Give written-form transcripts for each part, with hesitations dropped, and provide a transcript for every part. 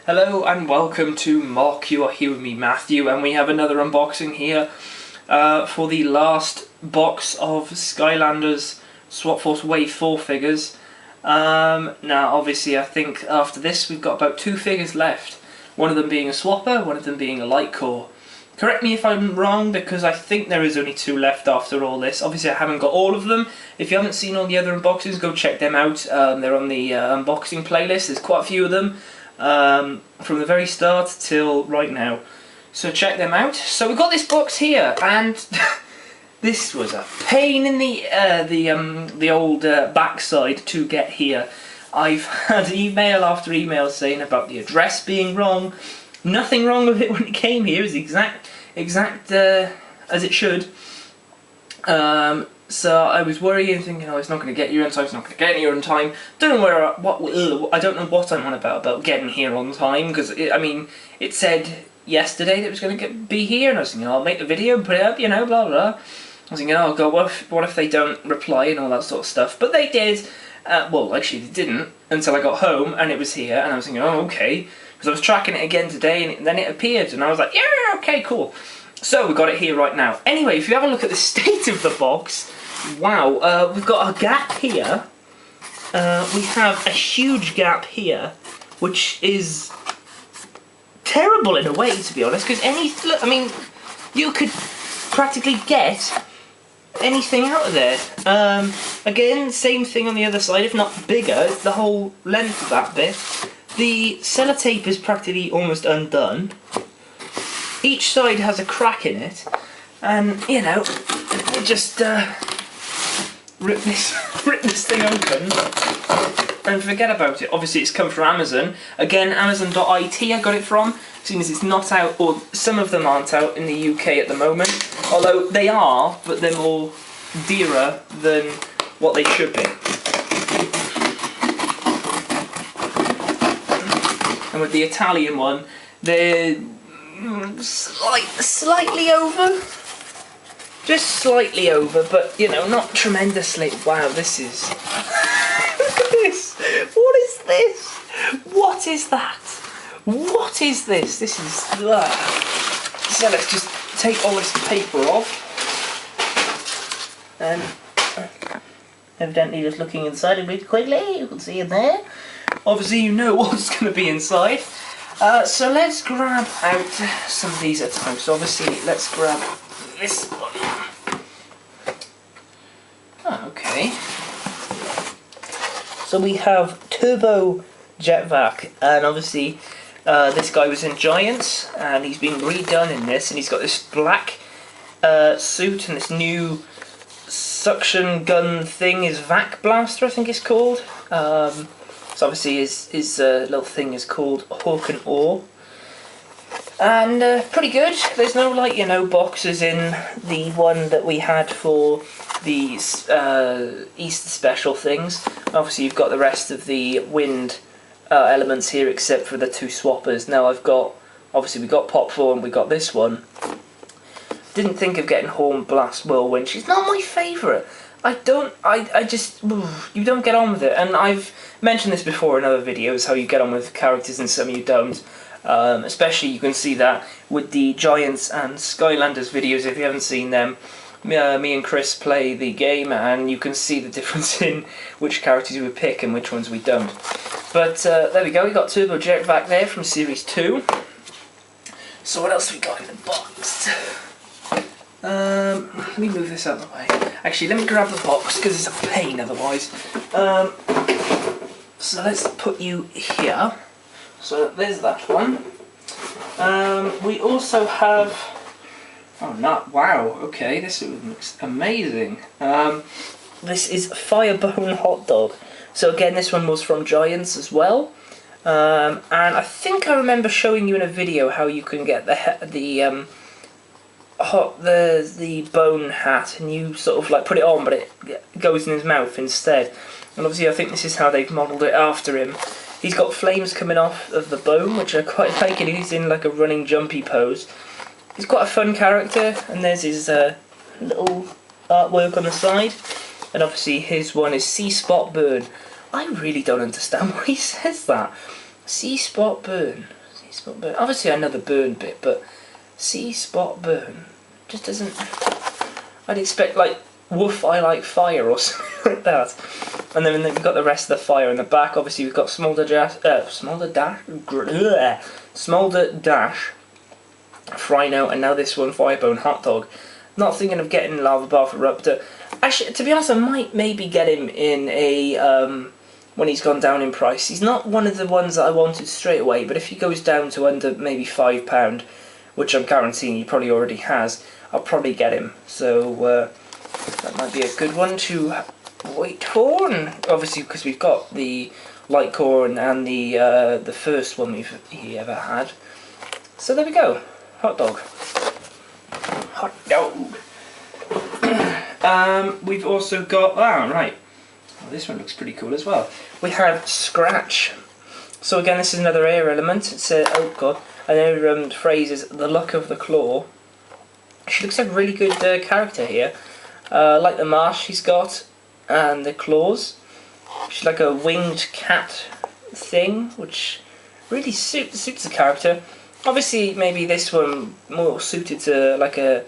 Hello and welcome to Mark. You are here with me, Matthew, and we have another unboxing here for the last box of Skylanders Swap Force Wave 4 figures. Now obviously I think after this we've got about 2 figures left, one of them being a swapper, one of them being a light core. Correct me if I'm wrong, because I think there is only 2 left after all this. Obviously I haven't got all of them. If you haven't seen all the other unboxings, go check them out. They're on the unboxing playlist. There's quite a few of them. From the very start till right now, so check them out. So we've got this box here, and this was a pain in the old backside to get here. I've had email after email saying about the address being wrong. Nothing wrong with it when it came here. It's exact as it should. So I was worrying, thinking, oh, it's not going to get here on time, it's not going to get here on time. Don't know I don't know what I'm on about getting here on time, because it said yesterday that it was going to be here, and I was thinking, I'll make the video and put it up, you know, blah blah. I was thinking, oh god, what if they don't reply and all that sort of stuff? But they did. Well, actually they didn't until I got home and it was here, and I was thinking, oh okay, because I was tracking it again today, and then it appeared, and I was like, yeah, okay, cool. So we got it here right now. Anyway, if you have a look at the state of the box, wow, we've got a gap here. We have a huge gap here, which is terrible in a way, to be honest, because you could practically get anything out of there. Again, same thing on the other side, if not bigger, the whole length of that bit. The sellotape is practically almost undone. Each side has a crack in it, and you know, just rip this thing open and forget about it. Obviously it's come from Amazon. Again, Amazon.it I got it from, seeing as it's not out, or some of them aren't out in the UK at the moment. Although they are, but they're more dearer than what they should be. And with the Italian one, they're slightly over. Just slightly over, but you know, not tremendously. Wow, this is... Look at this! What is this? What is that? What is this? This is... So let's just take all this paper off. And evidently just looking inside a bit quickly, you can see in there. Obviously you know what's going to be inside. So let's grab out some of these at a time. So obviously let's grab this one. Oh, okay. So we have Turbo Jetvac, and obviously this guy was in Giants, and he's been redone in this, and he's got this black suit and this new suction gun thing, his Vac Blaster I think it's called. So obviously his little thing is called Hawk and Oar. And pretty good. There's no, like, you know, boxes in the one that we had for the Easter special things. Obviously you've got the rest of the wind elements here, except for the 2 swappers. Now obviously we got Pop 4 and we got this one. Didn't think of getting Horn Blast Whirlwind. She's not my favourite. I just, you don't get on with it. And I've mentioned this before in other videos, how you get on with characters and some you don't. Especially you can see that with the Giants and Skylanders videos. If you haven't seen them, me and Chris play the game, and you can see the difference in which characters we pick and which ones we don't. But there we go, we got Turbo Jetvac there from Series 2. So what else have we got in the box? Let me move this out of the way. Actually, let me grab the box, because it's a pain otherwise. So let's put you here. So there's that one. We also have... Oh, wow, okay, this looks amazing. This is Firebone Hot Dog. So again, this one was from Giants as well. And I think I remember showing you in a video how you can get the bone hat, and you sort of like put it on, but it goes in his mouth instead. And obviously I think this is how they've modelled it after him. He's got flames coming off of the bone, which I quite like, and he's in like a running jumpy pose. He's quite a fun character, and there's his little artwork on the side. And obviously his one is C-Spot Burn. I really don't understand why he says that. C-spot burn. C-spot burn. Obviously I know the burn bit, but C-spot burn just doesn't... I'd expect like woof I like fire or something like that. And then we've got the rest of the fire in the back. Obviously we've got Smolder Dash, Frino, and now this one, Firebone Hot Dog. Not thinking of getting Lava Bath Eruptor. Actually, to be honest, I might maybe get him in a when he's gone down in price. He's not one of the ones that I wanted straight away, but if he goes down to under maybe £5, which I'm guaranteeing he probably already has, I'll probably get him. So that might be a good one to wait for, and obviously because we've got the Lightcorn and the first one he ever had. So there we go, hot dog. Hot dog. We've also got right. Well, this one looks pretty cool as well. We have Scratch. So again, this is another air element. It's oh god, another phrase is the luck of the claw. She looks like a really good character here. Like the marsh she's got, and the claws. She's like a winged cat thing, which really suits the character. Obviously, maybe this one more suited to like a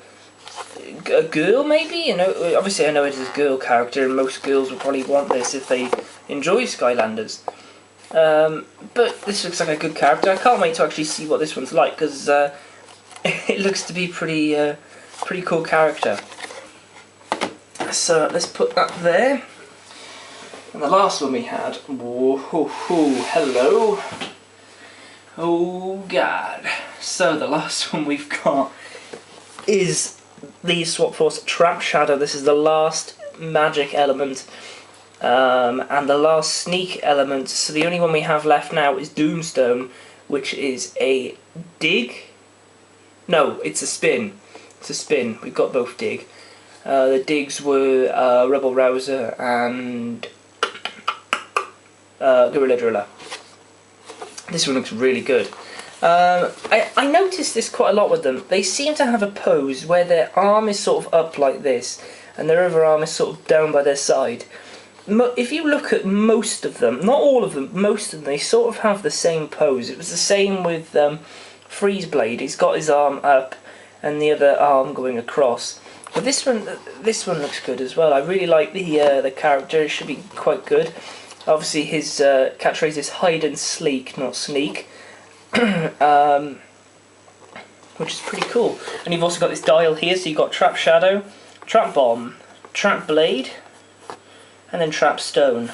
girl, maybe. You know, obviously I know it is a girl character, and most girls will probably want this if they enjoy Skylanders. But this looks like a good character. I can't wait to actually see what this one's like, because it looks to be pretty cool character. So let's put that there. And the last one we had, whoa, hello. Oh god. So the last one we've got is the Swap Force Trap Shadow. This is the last magic element and the last sneak element. So the only one we have left now is Doomstone, which is a dig. No, it's a spin. It's a spin. We've got both dig. The digs were Rebel Rouser and Gorilla Driller. This one looks really good. I noticed this quite a lot with them. They seem to have a pose where their arm is sort of up like this and their other arm is sort of down by their side. If you look at most of them, not all of them, most of them, they sort of have the same pose. It was the same with Freeze Blade. He's got his arm up and the other arm going across. But this one looks good as well. I really like the character. It should be quite good. Obviously his catchphrase is hide and sleek, not sneak. Which is pretty cool. And you've also got this dial here, so you've got Trap Shadow, Trap Bomb, Trap Blade, and then Trap Stone.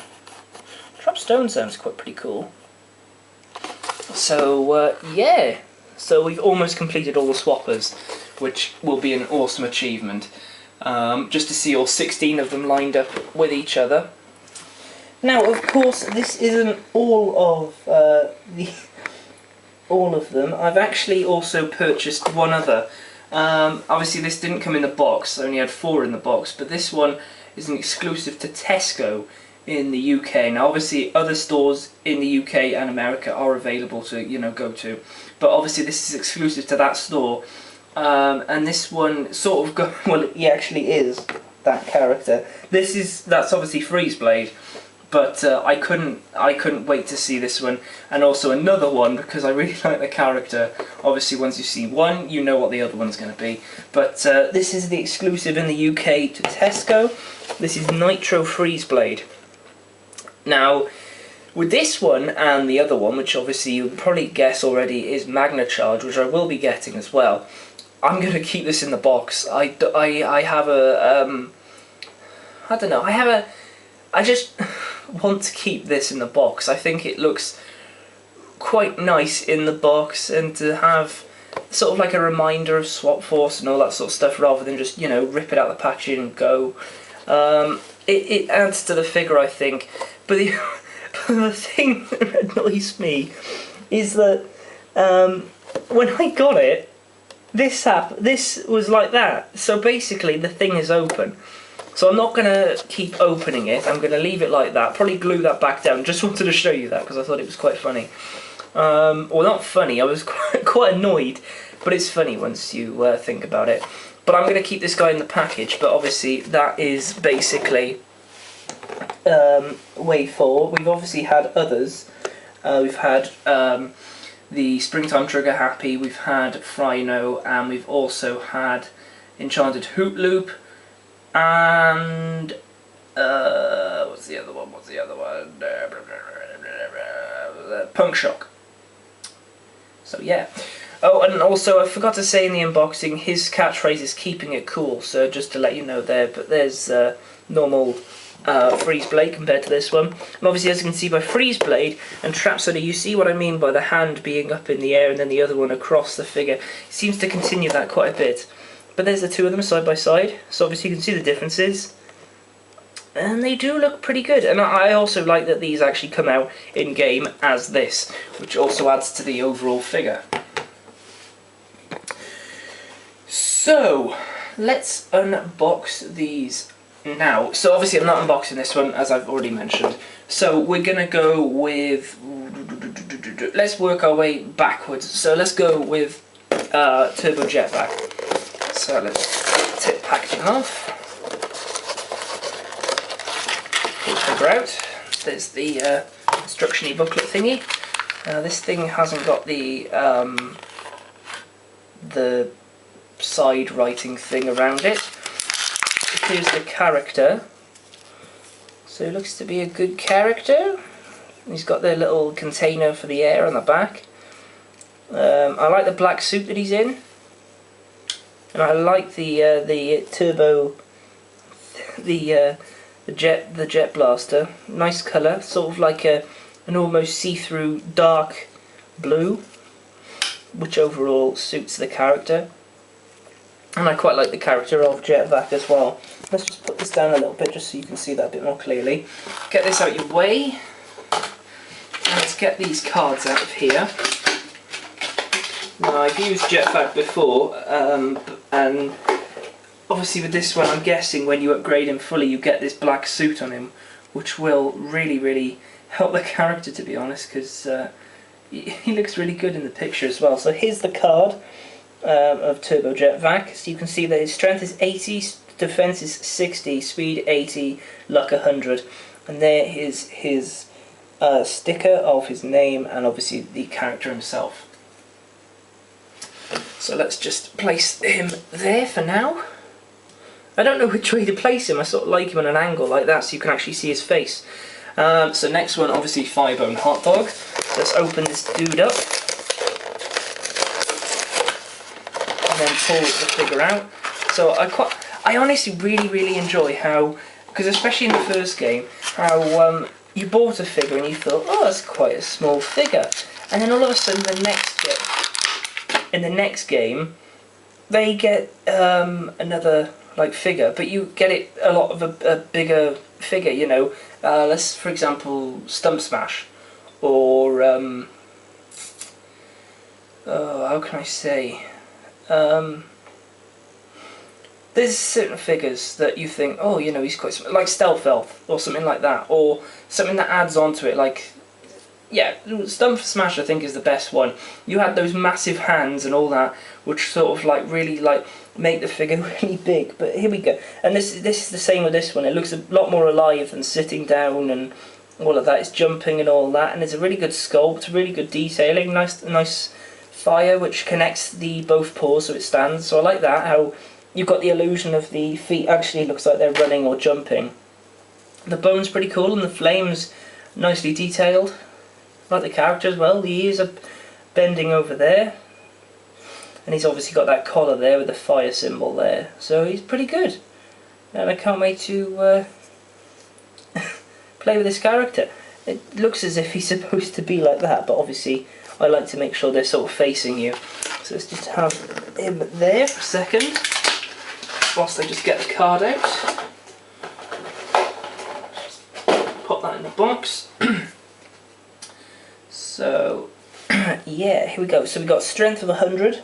Trap Stone sounds quite pretty cool. So yeah, so we've almost completed all the swappers, which will be an awesome achievement. Just to see all 16 of them lined up with each other. Now, of course, this isn't all of all of them. I've actually also purchased one other. Obviously, this didn't come in the box. I only had 4 in the box, but this one is an exclusive to Tesco in the UK. Now, obviously, other stores in the UK and America are available to go to, but obviously, this is exclusive to that store. And this one sort of well, he actually is that character. That's obviously Freeze Blade. But I couldn't wait to see this one, and also another one because I really like the character. Obviously, once you see one, you know what the other one's going to be. But this is the exclusive in the UK to Tesco. This is Nitro Freeze Blade. Now, with this one and the other one, which obviously you'll probably guess already is Magna Charge, which I will be getting as well. I'm going to keep this in the box. I have a I don't know. I just want to keep this in the box. I think it looks quite nice in the box, and to have sort of like a reminder of Swap Force and all that sort of stuff, rather than just rip it out of the packaging and go. It adds to the figure, I think. But the thing that annoys me is that when I got it, this was like that. So basically, the thing is open. So I'm not going to keep opening it, I'm going to leave it like that, probably glue that back down. Just wanted to show you that because I thought it was quite funny. Well, not funny, I was quite annoyed, but it's funny once you think about it. But I'm going to keep this guy in the package, but obviously that is basically Wave 4. We've obviously had others, We've had the Springtime Trigger Happy, we've had Frino, and we've also had Enchanted Hoot Loop, and what's the other one? Punk Shock. So yeah. Oh, and also I forgot to say in the unboxing, his catchphrase is "keeping it cool." So just to let you know there. But there's normal Freeze Blade compared to this one, and obviously as you can see by Freeze Blade and Trapsoda, you see what I mean by the hand being up in the air and then the other one across the figure. It seems to continue that quite a bit. But there's the two of them side by side, so obviously you can see the differences. And they do look pretty good, and I also like that these actually come out in-game as this, which also adds to the overall figure. So, let's unbox these now. So obviously I'm not unboxing this one, as I've already mentioned. So we're going to go with... let's work our way backwards. So let's go with Turbo Jetpack. So let's take packaging off. Figure out. There's the instruction-y booklet thingy. This thing hasn't got the side writing thing around it. Here's the character. So it looks to be a good character. He's got the little container for the air on the back. I like the black suit that he's in, and I like the turbo, the jet blaster. Nice colour, sort of like an almost see-through dark blue, which overall suits the character. And I quite like the character of Jetvac as well. Let's just put this down a little bit just so you can see that a bit more clearly. Get this out of your way. And let's get these cards out of here. Now I've used Jetvac before, and obviously with this one I'm guessing when you upgrade him fully you get this black suit on him, which will really help the character, to be honest, because he looks really good in the picture as well. So here's the card of Turbo Jetvac. So you can see that his strength is 80, defense is 60, speed 80, luck 100, and there is his sticker of his name and obviously the character himself. So let's just place him there for now. I don't know which way to place him. I sort of like him on an angle like that so you can actually see his face. So next one, obviously Firebone Hot Dog. Let's open this dude up and then pull the figure out. So I honestly really enjoy how, because especially in the first game, how you bought a figure and you thought, oh, that's quite a small figure, and then all of a sudden in the next game they get another like figure, but you get it a lot of a bigger figure, you know. Let's, for example, Stump Smash, or how can I say? There's certain figures that you think, oh, you know, he's quite like Stealth Elf or something like that, or something that adds on to it, like, yeah, Stump Smash I think is the best one. You had those massive hands and all that, which sort of like really like make the figure really big. But here we go, and this is the same with this one. It looks a lot more alive than sitting down and all of that. It's jumping and all that, and it's a really good sculpt, really good detailing, nice fire which connects the both paws so it stands. So I like that, how you've got the illusion of the feet actually looks like they're running or jumping. The bone's pretty cool and the flames nicely detailed. I like the character as well. The ears are bending over there, and he's obviously got that collar there with the fire symbol there, so he's pretty good, and I can't wait to play with this character. It looks as if he's supposed to be like that, but obviously I like to make sure they're sort of facing you. So let's just have him there for a second whilst I just get the card out. Just pop that in the box. So yeah, here we go. So we got strength of 100,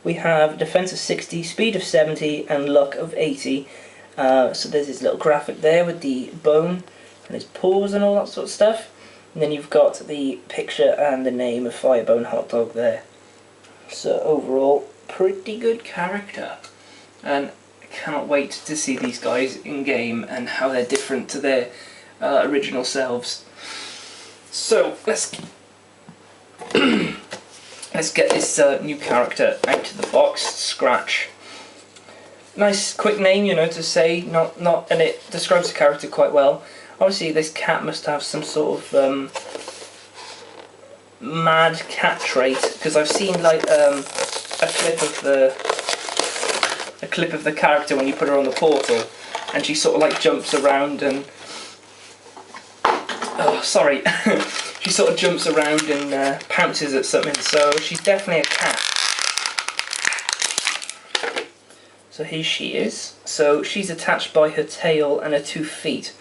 we have defense of 60, speed of 70, and luck of 80. So there's this little graphic there with the bone and his paws and all that sort of stuff. And then you've got the picture and the name of Firebone Hot Dog there. So overall, pretty good character. And I cannot wait to see these guys in game and how they're different to their original selves. So let's let's get this new character out of the box. Scratch. Nice quick name, you know, to say, and it describes the character quite well. Obviously this cat must have some sort of mad cat trait, because I've seen like a clip of the character when you put her on the portal, and she sort of like jumps around and she sort of jumps around and pounces at something, so she's definitely a cat. So here she is. So she's attached by her tail and her 2 feet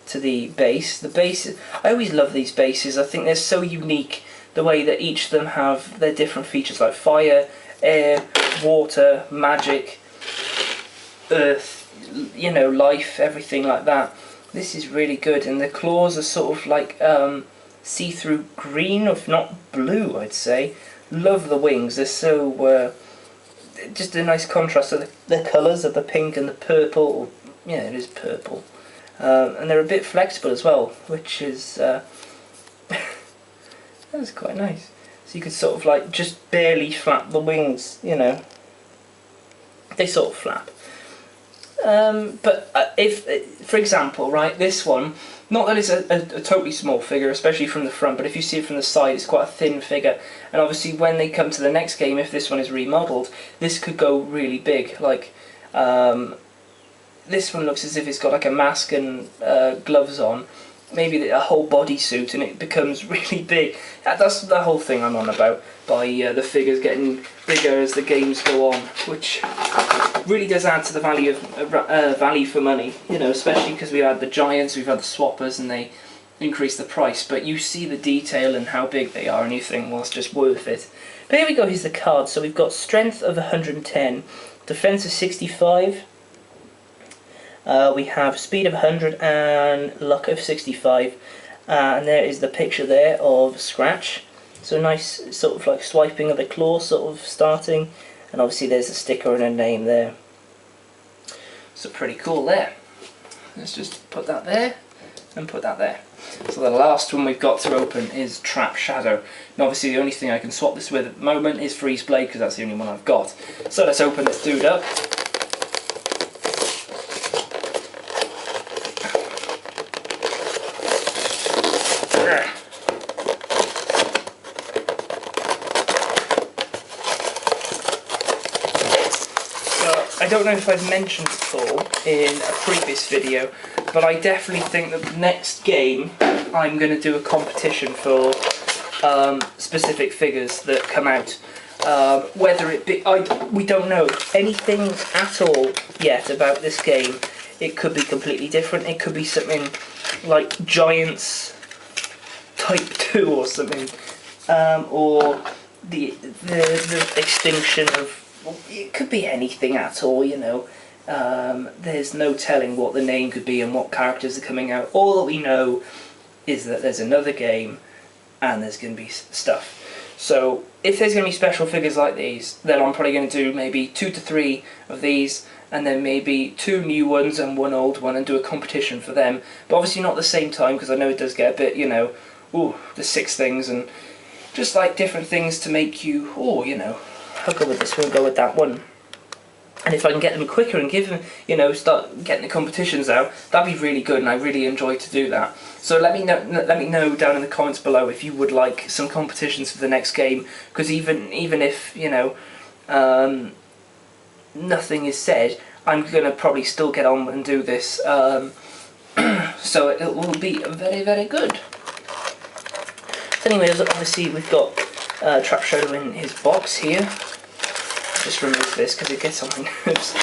to the base. The base, I always love these bases. I think they're so unique, the way that each of them have their different features, like fire, air, water, magic, earth, you know, life, everything like that. This is really good, and the claws are sort of like see-through green, if not blue, I'd say. Love the wings. They're so just a nice contrast to the colours of the pink and the purple. Yeah, it is purple. And they're a bit flexible as well, which is that's quite nice. So you could sort of like just barely flap the wings, you know. They sort of flap. But if, for example, right, this one, not that it's a totally small figure, especially from the front, but if you see it from the side, it's quite a thin figure. And obviously when they come to the next game, if this one is remodeled, this could go really big. Like, this one looks as if it's got like a mask and gloves on, maybe a whole bodysuit, and it becomes really big. That's the whole thing I'm on about, by the figures getting bigger as the games go on, which really does add to the value of value for money, you know, especially because we had the giants, we've had the swappers, and they increase the price, but you see the detail and how big they are and you think, well, it's just worth it. But here we go, here's the card. So we've got strength of 110, defense of 65, we have speed of 100 and luck of 65, and there is the picture there of Scratch. So nice sort of like swiping of the claw sort of starting, and obviously there's a sticker and a name there. So pretty cool there. Let's just put that there and put that there. So the last one we've got to open is Trap Shadow. And obviously the only thing I can swap this with at the moment is Freeze Blade, because that's the only one I've got. So let's open this dude up. I don't know if I've mentioned it all in a previous video, but I definitely think that the next game I'm going to do a competition for specific figures that come out. Whether it be, we don't know anything at all yet about this game. It could be completely different. It could be something like Giants Type 2 or something, or the extinction of. It could be anything at all, you know. There's no telling what the name could be and what characters are coming out. All that we know is that there's another game and there's going to be stuff. So if there's going to be special figures like these, then I'm probably going to do maybe 2 to 3 of these, and then maybe 2 new ones and 1 old one, and do a competition for them. But obviously not at the same time, because I know it does get a bit, you know, ooh, there's 6 things, and just like different things to make you, oh, you know, I'll go with this one, go with that one. And if I can get them quicker and give them, you know, start getting the competitions out, that'd be really good, and I really enjoy to do that. So let me know down in the comments below if you would like some competitions for the next game, because even if, you know, nothing is said, I'm gonna probably still get on and do this. So it will be very, very good. So anyways, obviously we've got Trap Shadow in his box here. Just remove this because it gets on my nerves.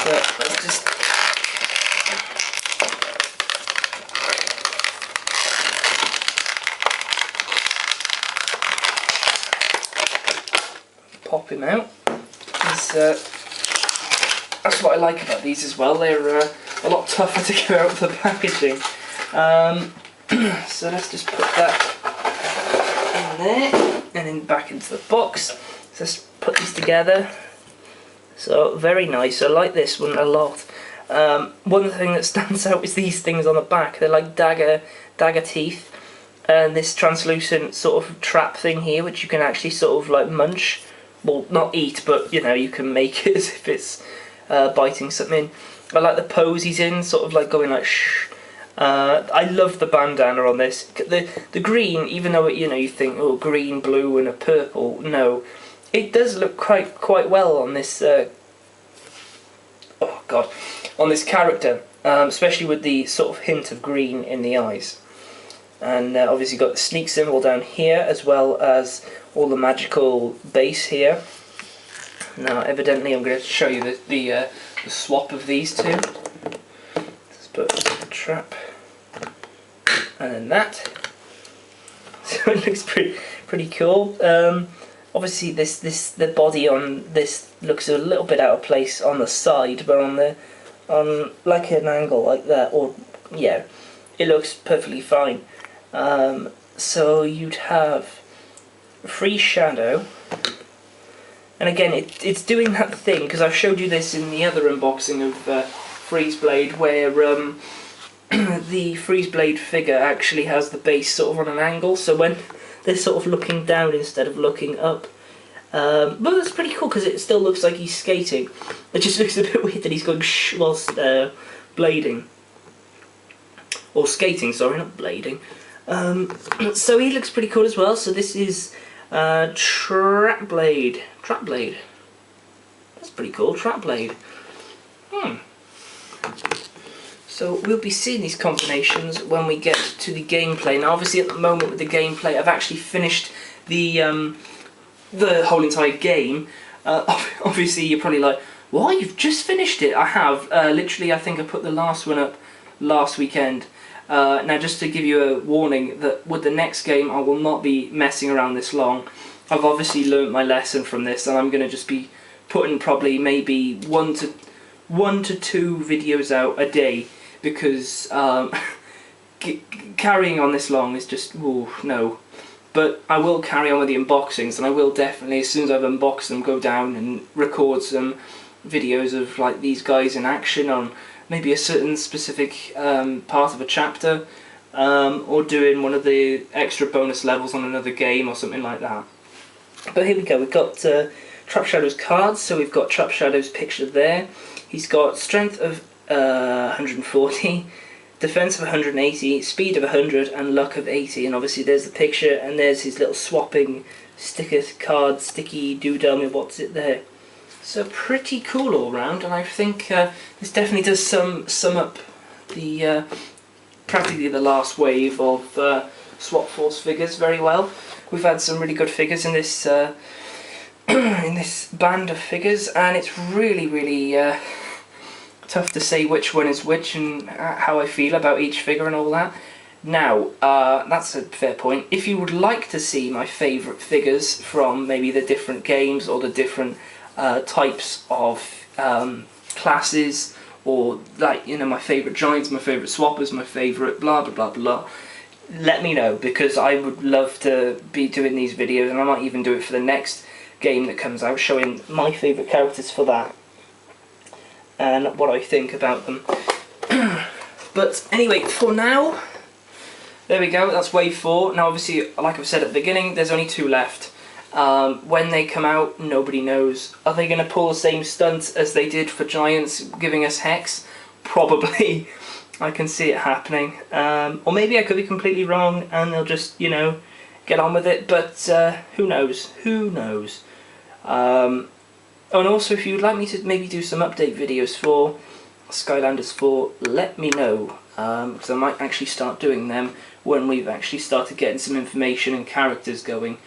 But let's just pop him out. That's what I like about these as well. They're a lot tougher to get out of the packaging. So let's just put that in there and then back into the box. So let's put these together. So very nice. I like this one a lot. One thing that stands out is these things on the back. They're like dagger teeth. and this translucent sort of trap thing here, which you can actually sort of like munch. Well, not eat, but you know, you can make it as if it's biting something. I like the pose he's in, sort of like going like shh. I love the bandana on this. The green, even though you know you think oh green, blue, and a purple. No, it does look quite well on this. Oh god, on this character, especially with the sort of hint of green in the eyes. And obviously got the sneak symbol down here, as well as all the magical base here. Now, evidently, I'm going to show you the swap of these two. Let's put the trap, and then that. So it looks pretty cool. Obviously, the body on this looks a little bit out of place on the side, but on like an angle like that, or yeah, it looks perfectly fine. So you'd have free shadow, and again it's doing that thing, because I've showed you this in the other unboxing of Freeze Blade, where the Freeze Blade figure actually has the base sort of on an angle, so when they're sort of looking down instead of looking up. But that's pretty cool, because it still looks like he's skating. It just looks a bit weird that he's going shh whilst blading. Or skating, sorry, not blading. So he looks pretty cool as well. So this is Trap Blade. Trap Blade. That's pretty cool, Trap Blade. So we'll be seeing these combinations when we get to the gameplay. Now obviously at the moment with the gameplay I've actually finished the whole entire game. Obviously you're probably like, what, you've just finished it? I have. Literally I think I put the last one up last weekend. Now just to give you a warning that with the next game I will not be messing around this long. I've obviously learnt my lesson from this, and I'm going to just be putting probably maybe one to two videos out a day, because carrying on this long is just, ooh, no. But I will carry on with the unboxings, and I will definitely, as soon as I've unboxed them, go down and record some videos of like these guys in action on maybe a certain specific part of a chapter, or doing one of the extra bonus levels on another game or something like that. But here we go, we've got Trap Shadow's cards, so we've got Trap Shadow's picture there. He's got strength of 140, defense of 180, speed of 100, and luck of 80. And obviously there's the picture, and there's his little swapping sticker card, sticky doodle, what's it there. So pretty cool all round, and I think this definitely does sum up the practically the last wave of Swap Force figures very well. We've had some really good figures in this in this band of figures, and it's really tough to say which one is which and how I feel about each figure and all that. Now, that's a fair point. If you would like to see my favourite figures from maybe the different games or the different types of classes, or like, you know, my favourite giants, my favourite swappers, my favourite blah blah blah blah, let me know, because I would love to be doing these videos, and I might even do it for the next game that comes out, showing my favourite characters for that and what I think about them. But anyway, for now, there we go, that's wave 4. Now obviously, like I've said at the beginning, there's only 2 left. When they come out, nobody knows. Are they going to pull the same stunt as they did for Giants, giving us Hex? Probably. I can see it happening. Or maybe I could be completely wrong and they'll just, you know, get on with it, but who knows? Who knows? And also, if you'd like me to maybe do some update videos for Skylanders 4, let me know, because I might actually start doing them when we've actually started getting some information and characters going.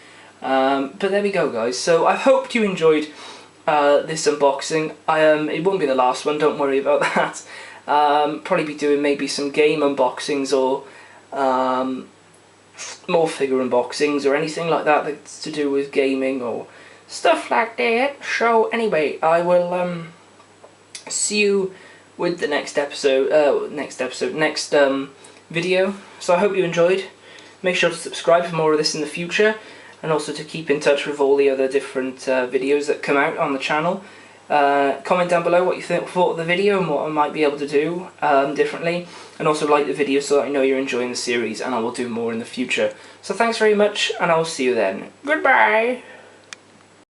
But there we go, guys. So I hope you enjoyed this unboxing. It won't be the last one, don't worry about that. Probably be doing maybe some game unboxings, or more figure unboxings, or anything like that that's to do with gaming or stuff like that. So anyway, I will see you with the next episode, next video. So I hope you enjoyed. Make sure to subscribe for more of this in the future, and also to keep in touch with all the other different videos that come out on the channel. Comment down below what you thought of the video and what I might be able to do differently, and also like the video so that I know you're enjoying the series, and I will do more in the future. So thanks very much, and I will see you then. Goodbye!